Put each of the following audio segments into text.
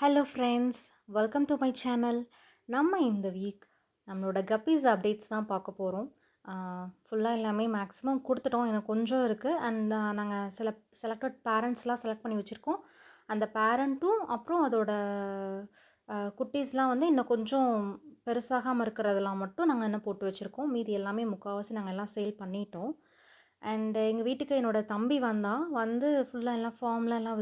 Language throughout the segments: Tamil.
Hello friends, welcome to my channel. நம்ம இந்த வீக் நம்மளோட கப்பீஸ் அப்டேட்ஸ் தான் பார்க்க போகிறோம். ஃபுல்லாக எல்லாமே மேக்ஸிமம் கொடுத்துட்டோம். எனக்கு கொஞ்சம் இருக்குது. அண்ட் நாங்கள் செலக்டட் பேரண்ட்ஸ்லாம் செலக்ட் பண்ணி வச்சுருக்கோம். அந்த பேரண்ட்டும் அப்புறம் அதோட குட்டீஸ்லாம் வந்து இன்னும் கொஞ்சம் பெருசாகாமல் இருக்கிறதெல்லாம் மட்டும் நாங்கள் இன்னும் போட்டு வச்சுருக்கோம். மீதி எல்லாமே முக்கால்வாசி நாங்கள் எல்லாம் சேல் பண்ணிட்டோம். அண்ட் எங்கள் வீட்டுக்கு என்னோடய தம்பி வந்தான். வந்து ஃபுல்லாக எல்லாம் ஃபார்ம்லாம் எல்லாம்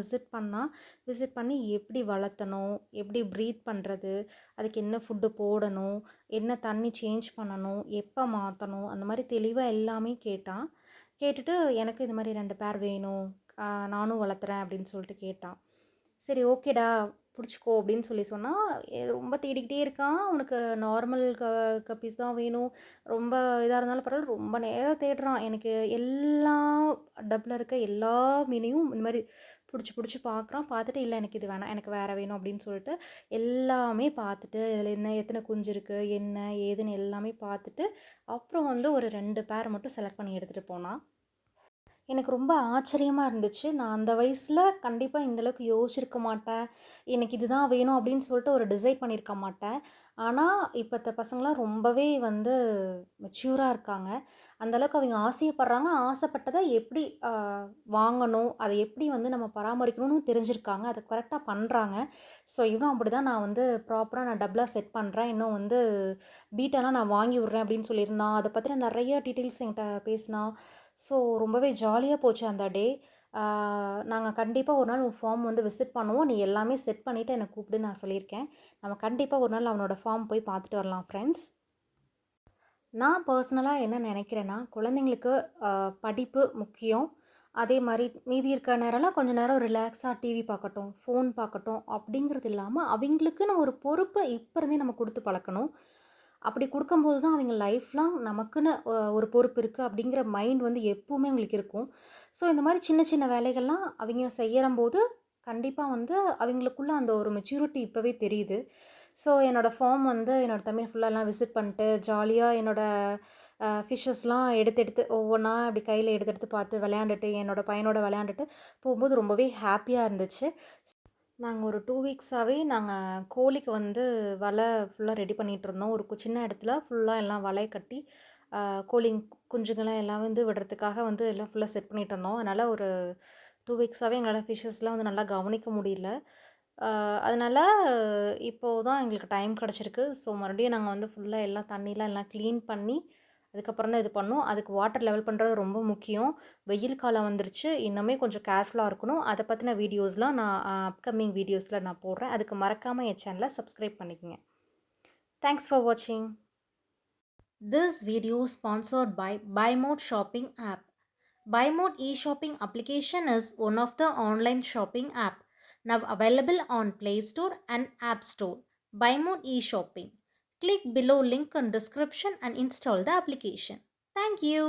விசிட் பண்ணி எப்படி வளர்த்தணும், எப்படி ப்ரீட் பண்ணுறது, அதுக்கு என்ன ஃபுட்டு போடணும், என்ன தண்ணி சேஞ்ச் பண்ணணும், எப்போ மாற்றணும், அந்த மாதிரி தெளிவாக எல்லாமே கேட்டான். கேட்டுட்டு எனக்கு இது மாதிரி 2 பேர் வேணும், நானும் வளர்த்துறேன் அப்படின்னு சொல்லிட்டு கேட்டான். சரி ஓகேடா பிடிச்சிக்கோ அப்படின்னு சொன்னால் ரொம்ப தேடிக்கிட்டே இருக்கான். அவனுக்கு நார்மல் கப்பீஸ் தான் வேணும், ரொம்ப இதாக இருந்தாலும் பரவாயில்ல, ரொம்ப நேரம் தேடுறான். எனக்கு எல்லா டப்பில் இருக்க எல்லா மீனையும் இந்த மாதிரி பிடிச்சி பார்க்குறான். பார்த்துட்டு இல்லை எனக்கு இது வேணாம், எனக்கு வேறு வேணும் அப்படின்னு சொல்லிட்டு எல்லாமே பார்த்துட்டு இதில் என்ன எத்தனை குஞ்சு இருக்குது என்ன ஏதுன்னு எல்லாமே பார்த்துட்டு அப்புறம் வந்து ஒரு 2 பேர் மட்டும் செலக்ட் பண்ணி எடுத்துகிட்டு போனான். எனக்கு ரொம்ப ஆச்சரியமாக இருந்துச்சு. நான் அந்த வயசில் கண்டிப்பாக இந்தளவுக்கு யோசிச்சிருக்க மாட்டேன். எனக்கு இதுதான் வேணும் அப்படின்னு சொல்லிட்டு ஒரு டிசைட் பண்ணியிருக்க மாட்டேன். ஆனால் இப்போத்த பசங்களாம் ரொம்பவே வந்து மெச்சூராக இருக்காங்க. அந்தளவுக்கு அவங்க ஆசைப்படுறாங்க. ஆசைப்பட்டதை எப்படி வாங்கணும், அதை எப்படி வந்து நம்ம பராமரிக்கணும்னு தெரிஞ்சிருக்காங்க. அதை கரெக்டாக பண்ணுறாங்க. ஸோ இவனும் அப்படி தான். நான் வந்து ப்ராப்பராக நான் டபுளாக செட் பண்ணுறேன். இன்னும் வந்து பீட்டெல்லாம் நான் வாங்கி விட்றேன் அப்படின்னு சொல்லியிருந்தான். அதை பற்றின நிறைய டீட்டெயில்ஸ் என்கிட்ட பேசினான். ஸோ ரொம்பவே ஜாலியாக போச்சு அந்த டே. நாங்கள் கண்டிப்பாக ஒரு நாள் உன் ஃபார்ம் வந்து விசிட் பண்ணுவோம். நீ எல்லாமே செட் பண்ணிவிட்டு என்னை கூப்பிடுன்னு நான் சொல்லியிருக்கேன். நம்ம கண்டிப்பாக ஒரு நாள் அவனோட ஃபார்ம் போய் பார்த்துட்டு வரலாம் ஃப்ரெண்ட்ஸ். நான் பர்சனலாக என்ன நினைக்கிறேன்னா, குழந்தைங்களுக்கு படிப்பு முக்கியம். அதே மாதிரி மீதி இருக்க நேரம்லாம் கொஞ்சம் நேரம் ரிலாக்ஸாக டிவி பார்க்கட்டும், ஃபோன் பார்க்கட்டும் அப்படிங்கிறது இல்லாமல் அவங்களுக்குன்னு ஒரு பொறுப்பை இப்போ இருந்தே நம்ம கொடுத்து பழக்கணும். அப்படி கொடுக்கும்போது தான் அவங்க லைஃப் லாங் நமக்குன்னு ஒரு பொறுப்பு இருக்குது அப்படிங்கிற மைண்ட் வந்து எப்போவுமே அவங்களுக்கு இருக்கும். ஸோ இந்த மாதிரி சின்ன சின்ன வேலைகள்லாம் அவங்க செய்யறம்போது கண்டிப்பாக வந்து அவங்களுக்குள்ள அந்த ஒரு மெச்சூரிட்டி இப்போவே தெரியுது. ஸோ என்னோடய ஃபார்ம் வந்து என்னோடய தம்பி ஃபுல்லாலாம் விசிட் பண்ணிட்டு ஜாலியாக என்னோடய ஃபிஷ்ஷஸ்லாம் எடுத்து ஒவ்வொன்றா அப்படி கையில் எடுத்து பார்த்து விளையாண்டுட்டு என்னோடய பையனோட விளையாண்டுட்டு போகும்போது ரொம்பவே ஹாப்பியாக இருந்துச்சு. நாங்கள் ஒரு 2 வீக்ஸாகவே நாங்கள் கோழிக்கு வந்து வலை ஃபுல்லாக ரெடி பண்ணிகிட்ருந்தோம். ஒரு சின்ன இடத்துல ஃபுல்லாக எல்லாம் வலை கட்டி கோழி குஞ்சுங்கள்லாம் எல்லாம் வந்து விடுறதுக்காக வந்து எல்லாம் ஃபுல்லாக செட் பண்ணிகிட்டு இருந்தோம். அதனால் ஒரு 2 வீக்ஸாகவே எங்களால் ஃபிஷ்ஷஸ்லாம் வந்து நல்லா கவனிக்க முடியல. அதனால் இப்போது தான் எங்களுக்கு டைம் கிடச்சிருக்கு. ஸோ மறுபடியும் நாங்கள் வந்து ஃபுல்லாக எல்லாம் தண்ணிலாம் எல்லாம் க்ளீன் பண்ணி அதுக்கப்புறம் தான் இது பண்ணோம். அதுக்கு வாட்டர் லெவல் பண்ணுறது ரொம்ப முக்கியம். வெயில் காலம் வந்துருச்சு. இன்னுமே கொஞ்சம் கேர்ஃபுல்லாக இருக்கணும். அதை பற்றின வீடியோஸ்லாம் நான் அப்கமிங் வீடியோஸில் நான் போடுறேன். அதுக்கு மறக்காமல் என் சேனலை சப்ஸ்கிரைப் பண்ணிக்கங்க. தேங்க்ஸ் ஃபார் வாட்சிங். This video sponsored by BuyMode shopping app. BuyMode e-shopping application is one of the online shopping app now available on Play Store and App Store. BuyMode e-shopping. Click below link in description and install the application. Thank you.